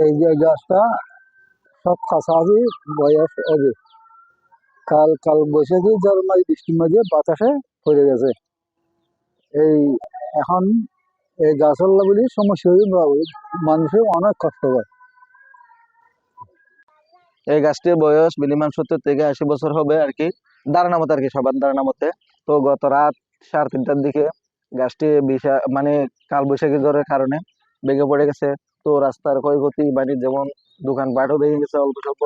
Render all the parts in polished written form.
এই যে গাছটা সব কাছাকাছি বয়স হবে। কাল কাল বৈশাখী ঝড় মাঝে বৃষ্টির মাঝে বাতাসে পড়ে গেছে। এই এখন এই গাছের বলে সমস্যা হয়ে মানুষের অনেক কষ্ট হয়। এই গাছটির বয়স মিনিমাম 70 থেকে 80 বছর হবে আর কি, ধারণা মতে আর কি, সবার ধারণা মতে। তো গত রাত 3:30টার দিকে গাছটি মানে কাল বৈশাখী ঝড়ের কারণে ভেঙে পড়ে গেছে। তো রাস্তার ক্ষয়ক্ষতি মানে যেমন দোকানপাটও ভেঙে গেছে, অল্প স্বল্প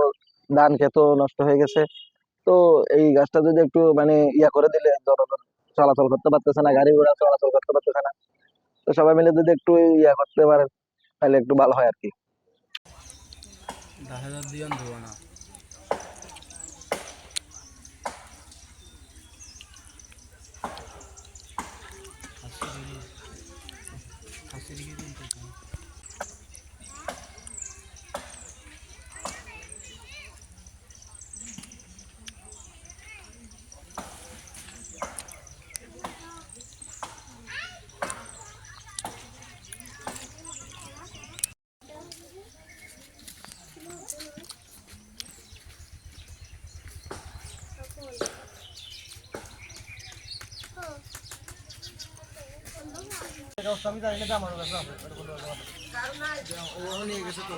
ধান ক্ষেতও নষ্ট হয়ে গেছে। তো এই গাছটা যদি একটু মানে ইয়া করে দিলে, জনগণ চলাচল করতে পারতেছে না, গাড়ি ঘোড়া চলাচল করতে পারতেছে না, তো সবাই মিলে যদি একটু ইয়া করতে পারেন তাহলে একটু ভালো হয় আর কি। 10,000 দিয়ান ধোয়া না। আমি জানি না আমার কাছে আছে, ও নিয়ে গেছে তো।